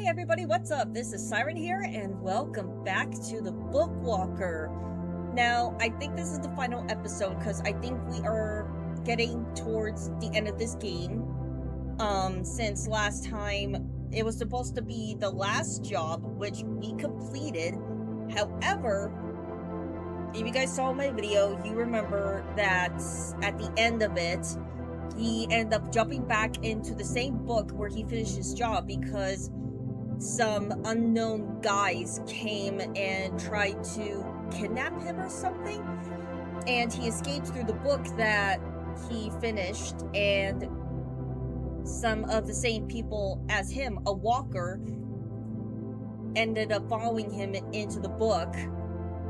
Hey everybody, what's up? This is Siren here, and welcome back to the Bookwalker. Now, I think this is the final episode, because I think we are getting towards the end of this game. Since last time, it was supposed to be the last job, which we completed. However, if you guys saw my video, you remember that at the end of it, he ended up jumping back into the same book where he finished his job because some unknown guys came and tried to kidnap him or something, and he escaped through the book that he finished, and some of the same people as him, a walker, ended up following him into the book.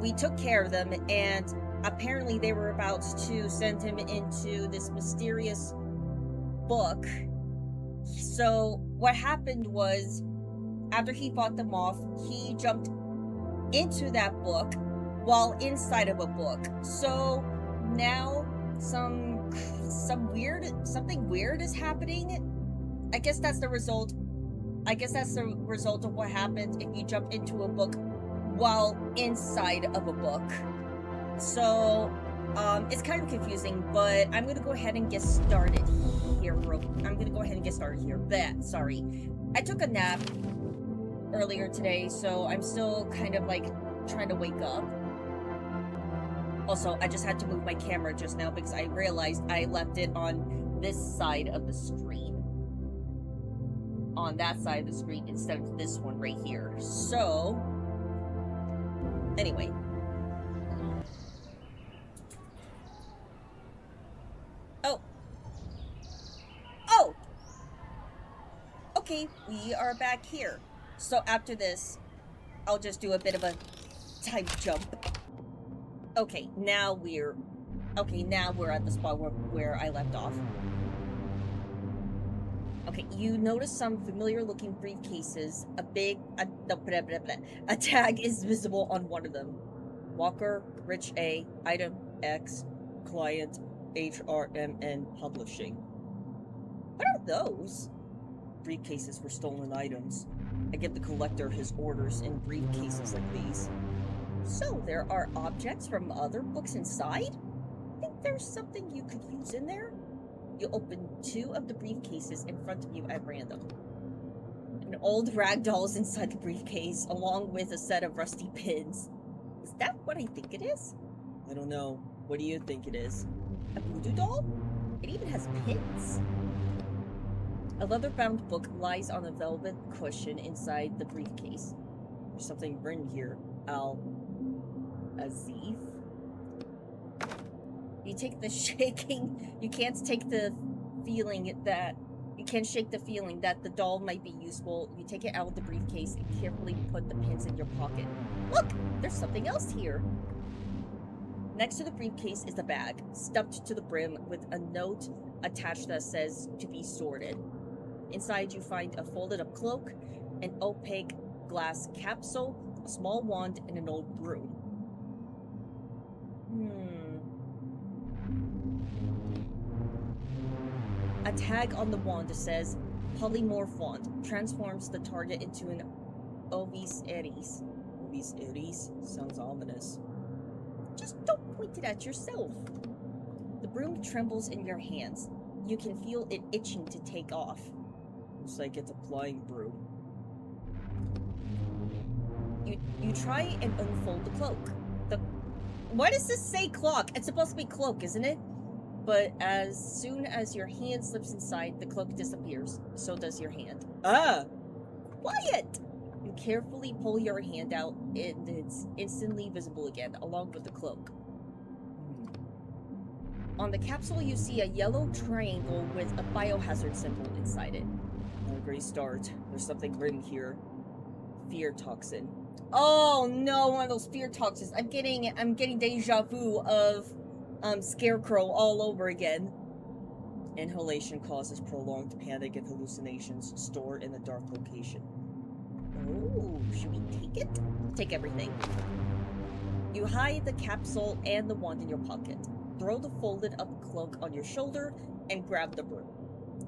We took care of them, and apparently they were about to send him into this mysterious book. So what happened was, after he fought them off, he jumped into that book while inside of a book. So now something weird is happening. I guess that's the result of what happens if you jump into a book while inside of a book. So it's kind of confusing, but I'm gonna go ahead and get started here. Sorry. I took a nap earlier today, so I'm still kind of like trying to wake up. Also, I just had to move my camera just now because I realized I left it on this side of the screen. On that side of the screen instead of this one right here. So, anyway. Oh! Okay, we are back here. So after this, I'll just do a bit of a time jump. Okay, now we're at the spot where I left off. Okay, you notice some familiar looking briefcases. A tag is visible on one of them. Walker, Rich A, Item X, Client, HRMN Publishing. What are those? Briefcases for stolen items. I give the collector his orders in briefcases like these. So there are objects from other books inside? Think there's something you could use in there? You open two of the briefcases in front of you at random. An old rag doll is inside the briefcase, along with a set of rusty pins. Is that what I think it is? I don't know. What do you think it is? A voodoo doll? It even has pins. A leather-bound book lies on a velvet cushion inside the briefcase. There's something written here. Al-Azif? You take the shaking... You can't shake the feeling that the doll might be useful. You take it out of the briefcase and carefully put the pins in your pocket. Look! There's something else here! Next to the briefcase is a bag, stuffed to the brim with a note attached that says, to be sorted. Inside you find a folded up cloak, an opaque glass capsule, a small wand, and an old broom. A tag on the wand says, polymorph wand, transforms the target into an Ovis Aries. Ovis Aries? Sounds ominous. Just don't point it at yourself. The broom trembles in your hands. You can feel it itching to take off. Looks like it's a flying broom. You try and unfold the cloak. Why does this say cloak? It's supposed to be cloak, isn't it? But as soon as your hand slips inside, the cloak disappears. So does your hand. Quiet! You carefully pull your hand out, and it's instantly visible again, along with the cloak. On the capsule, you see a yellow triangle with a biohazard symbol inside it. Not a great start. There's something written here. Fear toxin. Oh no, one of those fear toxins. I'm getting deja vu of Scarecrow all over again. Inhalation causes prolonged panic and hallucinations stored in a dark location. Oh, should we take it? Take everything. You hide the capsule and the wand in your pocket. Throw the folded up cloak on your shoulder and grab the broom.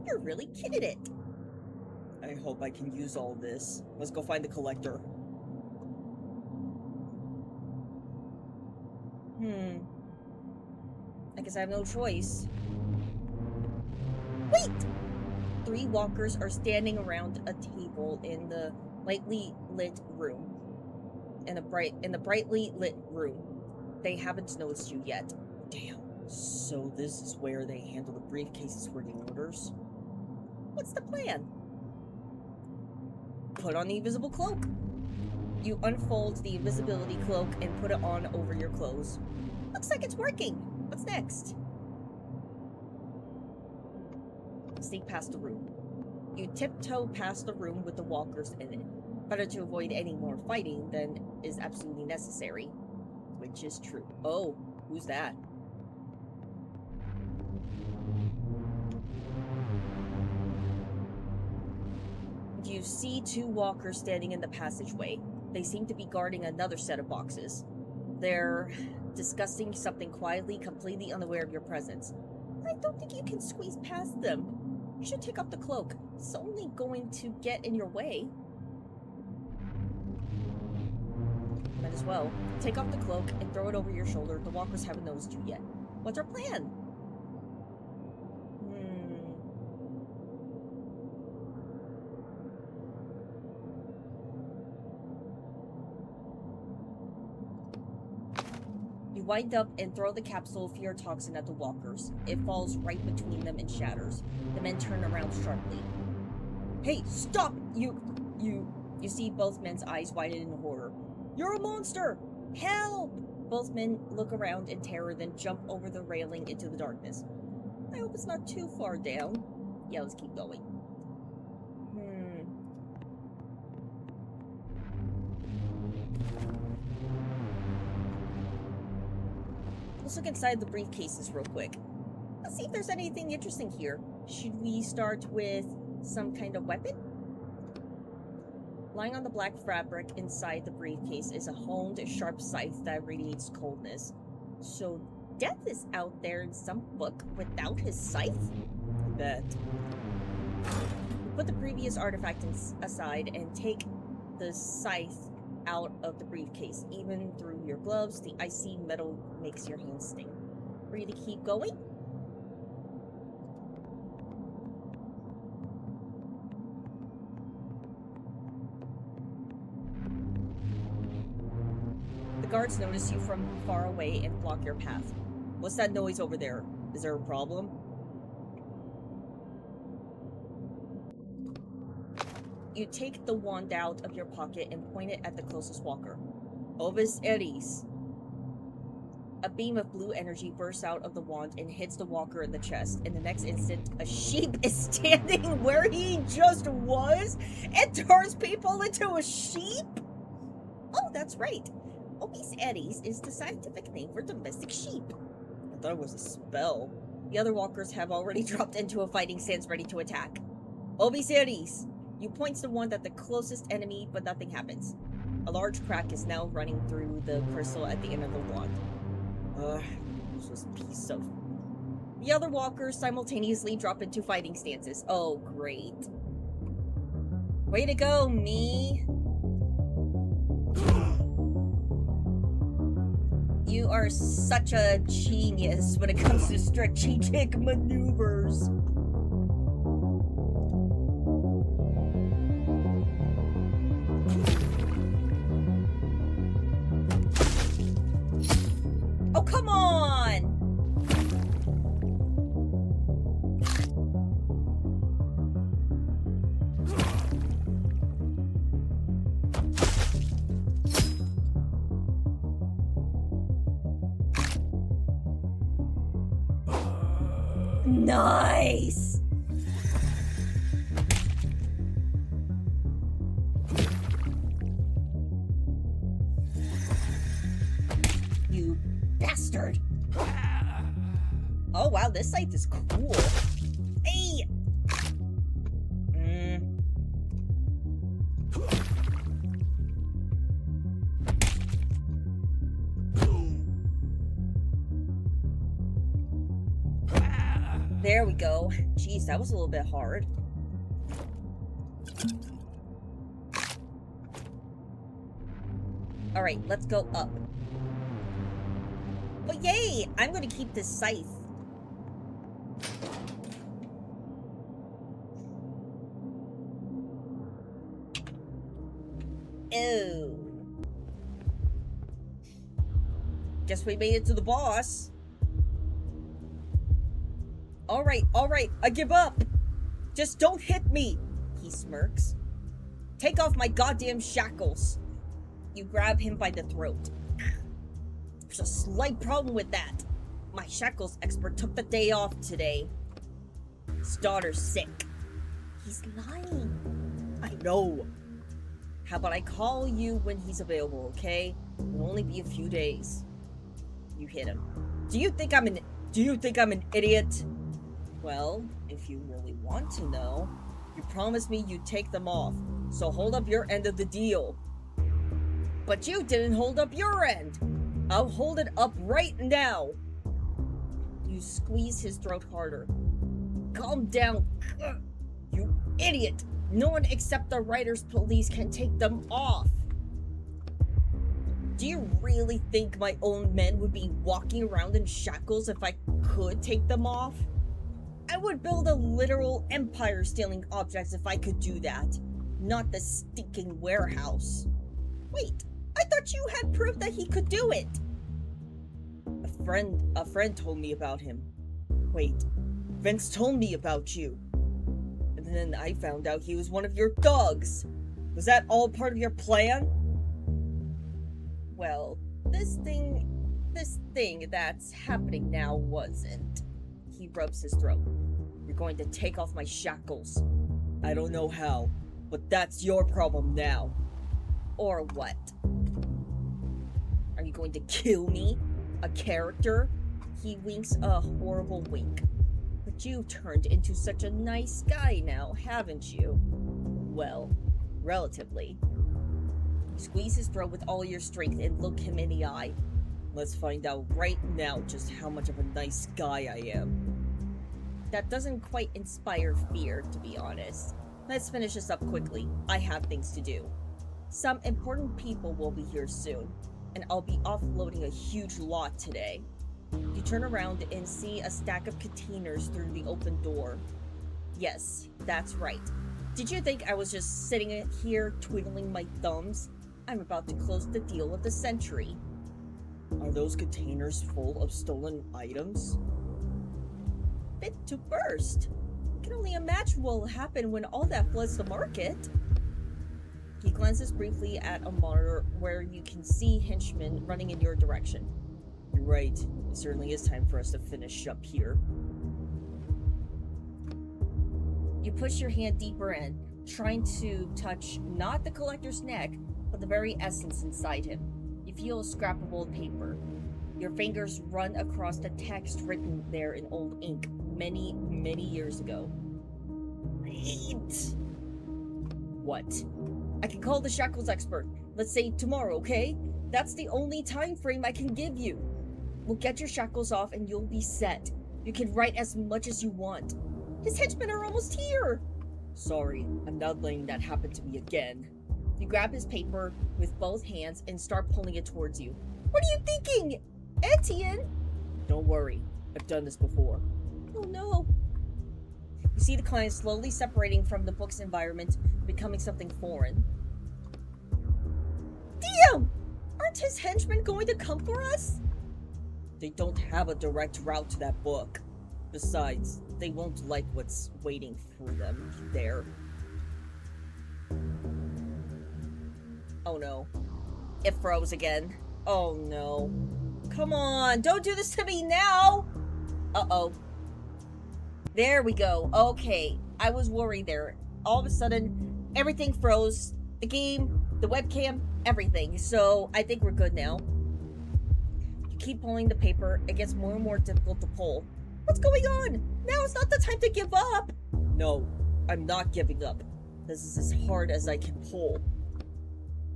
You're really good at it. I hope I can use all this. Let's go find the collector. I guess I have no choice. Wait! 3 walkers are standing around a table in the lightly lit room. In the brightly lit room. They haven't noticed you yet. Damn. So this is where they handle the briefcases for the orders? What's the plan? Put on the invisible cloak. You unfold the invisibility cloak and put it on over your clothes. Looks like it's working. What's next? Sneak past the room. You tiptoe past the room with the walkers in it. Better to avoid any more fighting than is absolutely necessary. Which is true. Oh, who's that? You see 2 walkers standing in the passageway. They seem to be guarding another set of boxes. They're discussing something quietly, completely unaware of your presence. I don't think you can squeeze past them. You should take off the cloak. It's only going to get in your way. Might as well. Take off the cloak and throw it over your shoulder. The walkers haven't noticed you yet. What's our plan? You wind up and throw the capsule of fear toxin at the walkers. It falls right between them and shatters. The men turn around sharply. Hey, stop! You see both men's eyes widen in horror. You're a monster! Help! Both men look around in terror, then jump over the railing into the darkness. I hope it's not too far down. Yeah, let's keep going. Let's look inside the briefcases real quick. Let's see if there's anything interesting here. Should we start with some kind of weapon? Lying on the black fabric inside the briefcase is a honed, sharp scythe that radiates coldness. So Death is out there in some book without his scythe? I bet. You put the previous artifact aside and take the scythe out of the briefcase. Even through your gloves, the icy metal makes your hands sting. Ready to keep going? The guards notice you from far away and block your path. What's that noise over there? Is there a problem? You take the wand out of your pocket and point it at the closest walker. Ovis Eris. A beam of blue energy bursts out of the wand and hits the walker in the chest. In the next instant, a sheep is standing where he just was and turns people into a sheep? Oh, that's right. Ovis Eris is the scientific name for domestic sheep. I thought it was a spell. The other walkers have already dropped into a fighting stance ready to attack. Ovis Eris. You point the wand at the closest enemy, but nothing happens. A large crack is now running through the crystal at the end of the wand. Useless piece of... The other walkers simultaneously drop into fighting stances. Oh, great. Way to go, me! You are such a genius when it comes to strategic maneuvers. Oh, come on! Nice! You bastard! Oh wow, this scythe is cool. Hey! There we go. Jeez, that was a little bit hard. Alright, let's go up. But yay! I'm gonna keep this scythe. Ew. Guess we made it to the boss. Alright, I give up. Just don't hit me, he smirks. Take off my goddamn shackles. You grab him by the throat. There's a slight problem with that. My shackles expert took the day off today. His daughter's sick. He's lying. I know. How about I call you when he's available, okay? It'll only be a few days. You hit him. Do you think I'm an idiot? Well, if you really want to know, you promised me you'd take them off, so hold up your end of the deal. But you didn't hold up your end. I'll hold it up right now. You squeeze his throat harder. Calm down. You idiot. No one except the writer's police can take them off. Do you really think my own men would be walking around in shackles if I could take them off? I would build a literal empire stealing objects if I could do that, not the stinking warehouse. Wait, I thought you had proof that he could do it. A friend told me about him. Wait, Vince told me about you. And then I found out he was one of your dogs. Was that all part of your plan? Well, this thing that's happening now wasn't. He rubs his throat. You're going to take off my shackles. I don't know how, but that's your problem now. Or what? Are you going to kill me? A character? He winks a horrible wink. But you turned into such a nice guy now, haven't you? Well, relatively. You squeeze his throat with all your strength and look him in the eye. Let's find out right now just how much of a nice guy I am. That doesn't quite inspire fear, to be honest. Let's finish this up quickly. I have things to do. Some important people will be here soon, and I'll be offloading a huge lot today. You turn around and see a stack of containers through the open door. Yes, that's right. Did you think I was just sitting here twiddling my thumbs? I'm about to close the deal of the century. Are those containers full of stolen items? Fit to burst. I can only imagine what will happen when all that floods the market. He glances briefly at a monitor where you can see henchmen running in your direction. You're right. It certainly is time for us to finish up here. You push your hand deeper in, trying to touch not the collector's neck, but the very essence inside him. You feel a scrap of old paper. Your fingers run across the text written there in old ink many, many years ago. Read! What? I can call the shackles expert. Let's say tomorrow, okay? That's the only time frame I can give you. We'll get your shackles off and you'll be set. You can write as much as you want. His henchmen are almost here! Sorry, I'm not letting that happen to me again. You grab his paper with both hands and start pulling it towards you. What are you thinking, Etienne? Don't worry, I've done this before. Oh no. You see the client slowly separating from the book's environment, becoming something foreign. Damn! Aren't his henchmen going to come for us? They don't have a direct route to that book. Besides, they won't like what's waiting for them there. Oh no. It froze again. Oh no. Come on, don't do this to me now! Uh-oh. There we go. Okay, I was worried there. All of a sudden, everything froze. The game, the webcam, everything. So, I think we're good now. You keep pulling the paper. It gets more and more difficult to pull. What's going on? Now is not the time to give up! No, I'm not giving up. This is as hard as I can pull.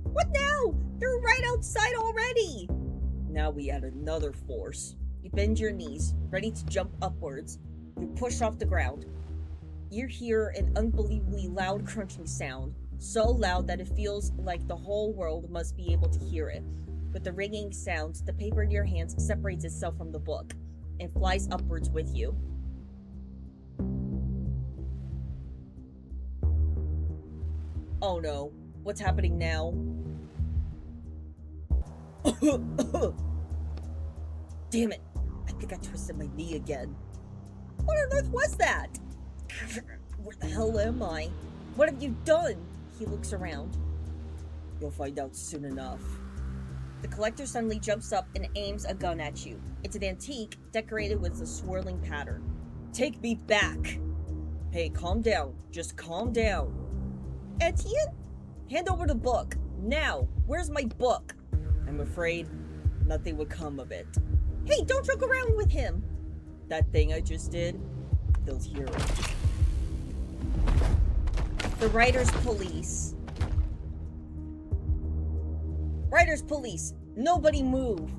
What now? They're right outside already! Now we add another force. You bend your knees, ready to jump upwards. You push off the ground. you hear an unbelievably loud crunching sound, so loud that it feels like the whole world must be able to hear it. With the ringing sound, the paper in your hands separates itself from the book and flies upwards with you. Oh no, what's happening now? Damn it, I think I twisted my knee again. What on earth was that? Where the hell am I? What have you done? He looks around. You'll find out soon enough. The collector suddenly jumps up and aims a gun at you. It's an antique, decorated with a swirling pattern. Take me back! Hey, calm down. Just calm down. Etienne? Hand over the book. Now! Where's my book? I'm afraid nothing would come of it. Hey, don't joke around with him! That thing I just did? They'll hear it. The Writers' Police. Writers' Police! Nobody move!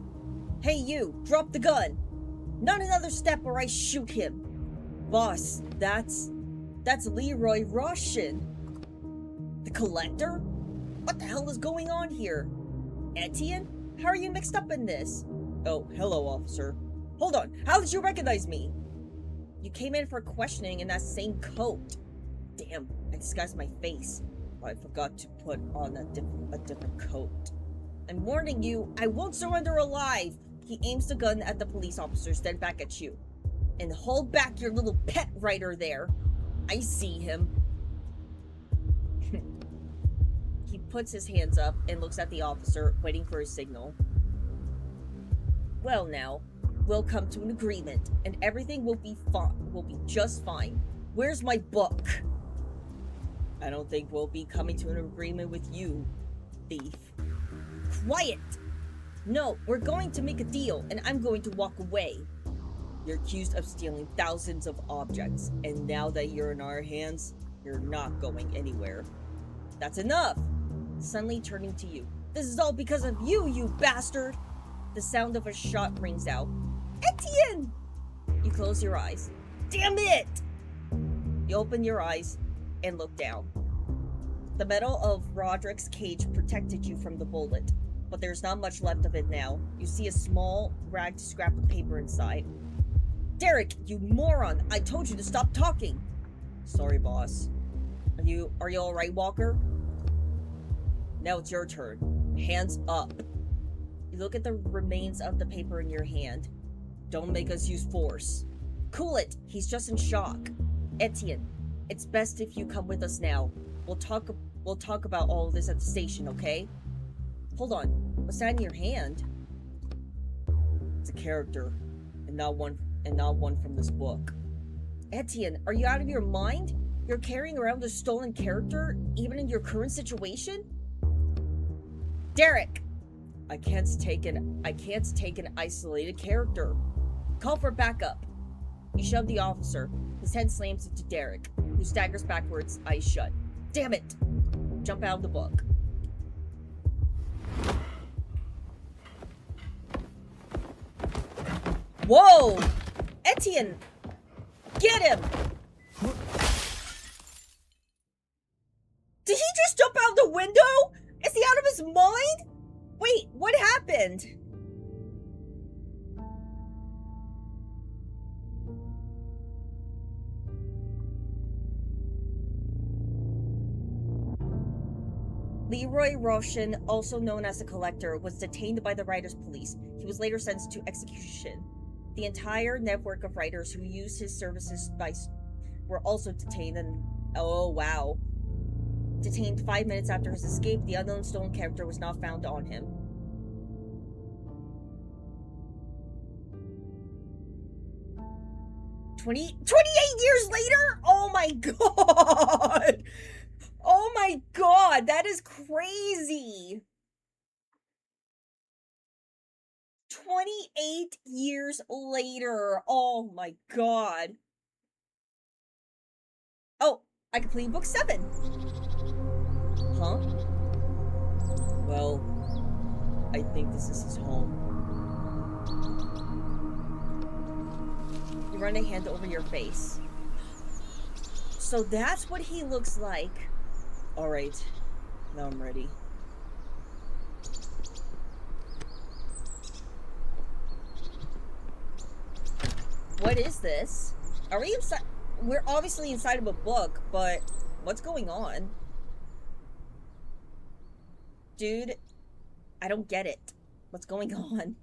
Hey you, drop the gun! Not another step or I shoot him! Boss, that's Leroy Russian. The collector? What the hell is going on here? Etienne? How are you mixed up in this? Oh, hello, officer. Hold on, how did you recognize me? You came in for questioning in that same coat. Damn, I disguised my face, but I forgot to put on a different coat. I'm warning you, I won't surrender alive! He aims the gun at the police officers, then back at you. And hold back your little pet writer there. I see him. He puts his hands up and looks at the officer, waiting for his signal. Well now, we'll come to an agreement, and everything will be just fine. Where's my book? I don't think we'll be coming to an agreement with you, thief. Quiet! No, we're going to make a deal, and I'm going to walk away. You're accused of stealing thousands of objects, and now that you're in our hands, you're not going anywhere. That's enough! Suddenly turning to you. This is all because of you, you bastard! The sound of a shot rings out. Etienne! You close your eyes. Damn it! You open your eyes and look down. The metal of Roedrick's cage protected you from the bullet, but there's not much left of it now. You see a small, ragged scrap of paper inside. Derek, you moron! I told you to stop talking! Sorry, boss. Are you alright, Walker? Now it's your turn. Hands up. You look at the remains of the paper in your hand. Don't make us use force. Cool it! He's just in shock. Etienne, it's best if you come with us now. We'll talk about all of this at the station, okay? Hold on. What's that in your hand? It's a character, and not one from this book. Etienne, are you out of your mind? You're carrying around a stolen character, even in your current situation? Derek! I can't take an isolated character. Call for backup. You shove the officer. His head slams into Derek, who staggers backwards, eyes shut. Damn it! Jump out of the book. Whoa! Etienne! Get him! Did he just jump out the window? Is he out of his mind? Wait, what happened? Leroy Russian, also known as the Collector, was detained by the Writers' Police. He was later sentenced to execution. The entire network of writers who used his services were also detained and... Oh, wow. Detained 5 minutes after his escape, the unknown stolen character was not found on him. "28 years later? Oh my god! Oh my god, that is crazy! 28 years later. Oh my god. Oh, I completed book 7. Huh? Well, I think this is his home. You run a hand over your face. So that's what he looks like. Alright, now I'm ready. What is this? Are we inside? We're obviously inside of a book, but what's going on? Dude, I don't get it. What's going on?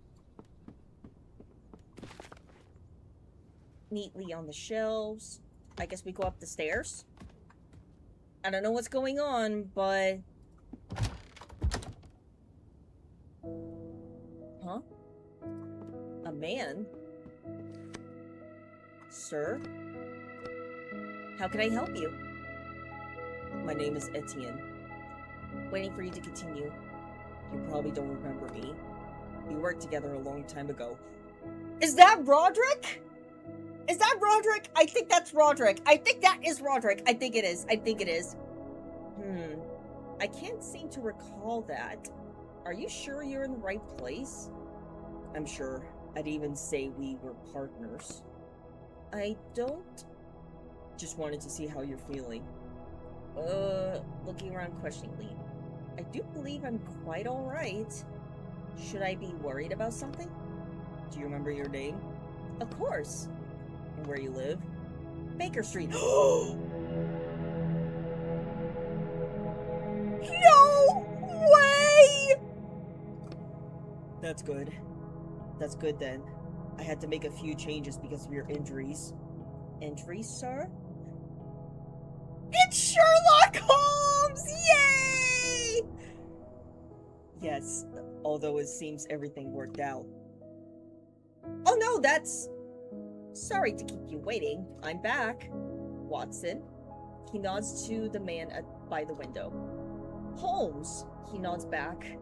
Neatly on the shelves. I guess we go up the stairs. I don't know what's going on, but... Huh? A man? Sir? How can I help you? My name is Etienne. Waiting for you to continue. You probably don't remember me. We worked together a long time ago. Is that Roedrick? Is that Roedrick? I think that's Roedrick. I think that is Roedrick. I think it is. I think it is. I can't seem to recall that. Are you sure you're in the right place? I'm sure. I'd even say we were partners. I don't... Just wanted to see how you're feeling. Looking around questioningly. I do believe I'm quite alright. Should I be worried about something? Do you remember your name? Of course. And where you live? Baker Street. No way! That's good. That's good then. I had to make a few changes because of your injuries. Injuries, sir? It's Sherlock Holmes! Yay! Yes, although it seems everything worked out. Oh no, that's... Sorry to keep you waiting. I'm back. Watson. He nods to the man by the window. Holmes. He nods back.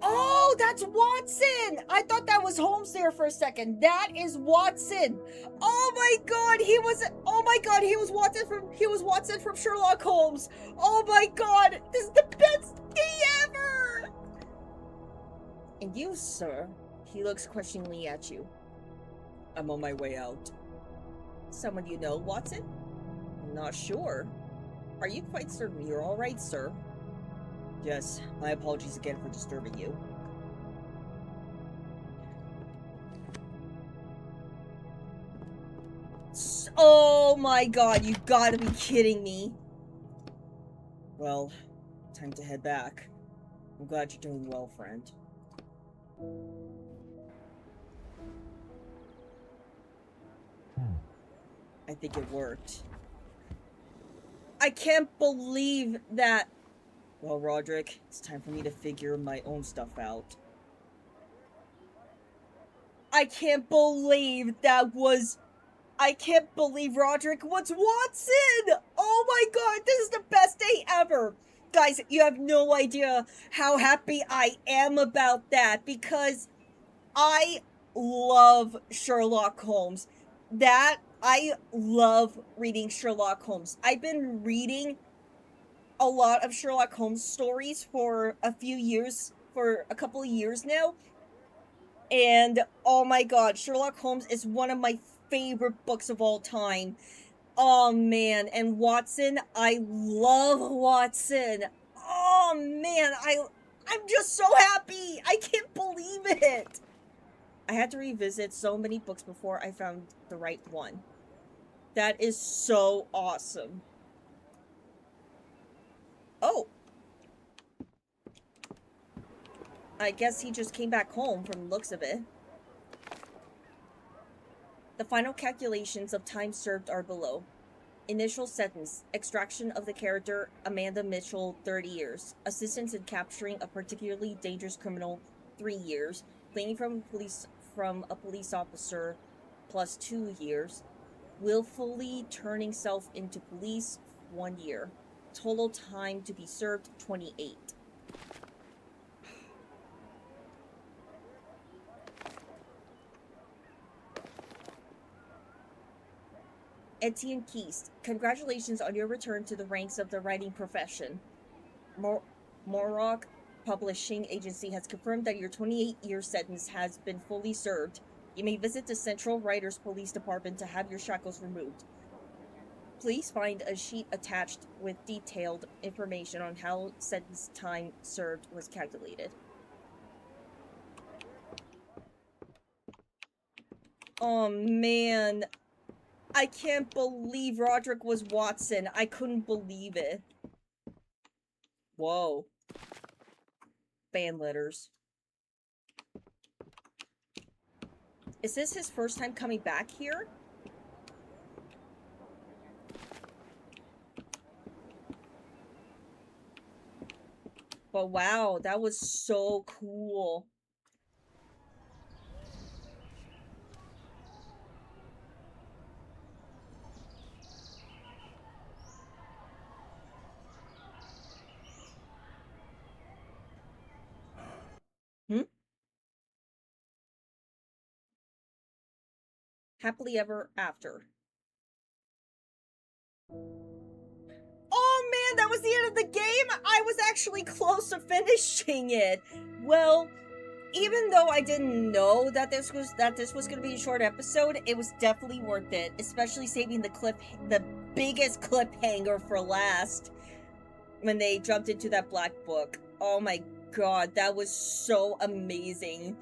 Oh, that's Watson! I thought that was Holmes there for a second. That is Watson. Oh my god, he was Watson from Sherlock Holmes. Oh my god, this is the best day ever! And you, sir? He looks questioningly at you. I'm on my way out. Someone you know, Watson? I'm not sure. Are you quite certain you're alright, sir? Yes, my apologies again for disturbing you. Oh my god, you gotta be kidding me. Well, time to head back. I'm glad you're doing well, friend. I think it worked. I can't believe that... Well, Roedrick, it's time for me to figure my own stuff out. I can't believe Roedrick was Watson! Oh my god, this is the best day ever! Guys, you have no idea how happy I am about that, because I love Sherlock Holmes. I love reading Sherlock Holmes. I've been reading a lot of Sherlock Holmes stories for a couple of years now. And oh my god, Sherlock Holmes is one of my favorite books of all time. Oh man, and Watson, I love Watson. Oh man, I'm just so happy. I can't believe it. I had to revisit so many books before I found the right one. That is so awesome. Oh. I guess he just came back home from the looks of it. The final calculations of time served are below. Initial sentence. Extraction of the character Amanda Mitchell, 30 years. Assistance in capturing a particularly dangerous criminal, 3 years. Fleeing from a police officer, plus 2 years. Willfully turning self into police, 1 year. Total time to be served, 28. Etienne Keast, congratulations on your return to the ranks of the writing profession. Morrock Publishing Agency has confirmed that your 28-year sentence has been fully served. You may visit the Central Writers Police Department to have your shackles removed. Please find a sheet attached with detailed information on how sentence time served was calculated. Oh man, I can't believe Roedrick was Watson. I couldn't believe it. Whoa. Fan letters. Is this his first time coming back here? But wow, that was so cool. Hmm? Happily ever after. Oh man, that was the end of the game! I was actually close to finishing it! Well, even though I didn't know that this was gonna be a short episode, it was definitely worth it. Especially saving the biggest cliffhanger for last. When they jumped into that black book. Oh my god, that was so amazing.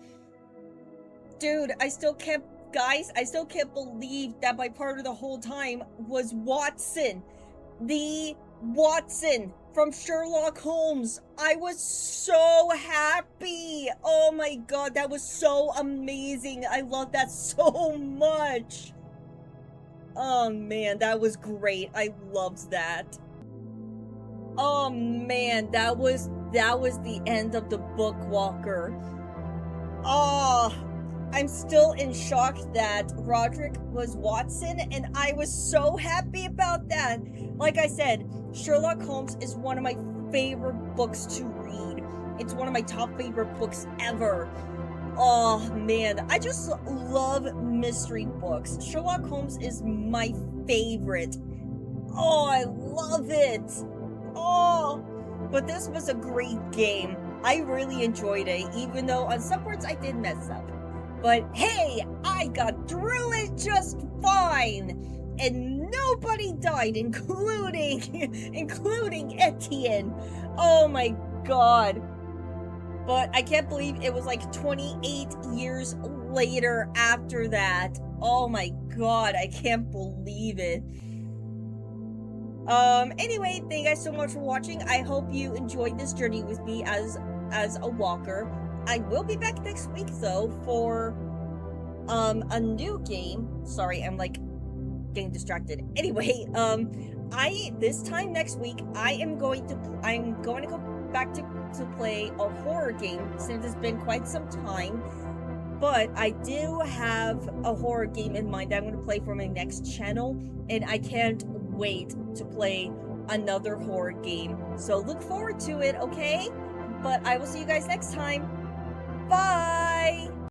Dude, I still can't believe that my partner the whole time was Watson. The Watson from Sherlock Holmes. I was so happy. Oh my god, that was so amazing. I love that so much. Oh man, that was great. I loved that. Oh man, that was the end of the Bookwalker. Oh, I'm still in shock that Roedrick was Watson, and I was so happy about that. Like I said, Sherlock Holmes is one of my favorite books to read. It's one of my top favorite books ever. Oh man, I just love mystery books. Sherlock Holmes is my favorite. Oh, I love it. Oh, but this was a great game. I really enjoyed it, even though on some parts I did mess up. But hey, I got through it just fine, and nobody died, including Etienne. Oh my god. But I can't believe it was like 28 years later after that. Oh my god, I can't believe it. Anyway, thank you guys so much for watching. I hope you enjoyed this journey with me as a walker. I will be back next week though for a new game. Sorry, I'm like getting distracted. Anyway, this time next week I'm going to go back to play a horror game since it's been quite some time. But I do have a horror game in mind that I'm going to play for my next channel, and I can't wait to play another horror game. So look forward to it, okay? But I will see you guys next time. Bye!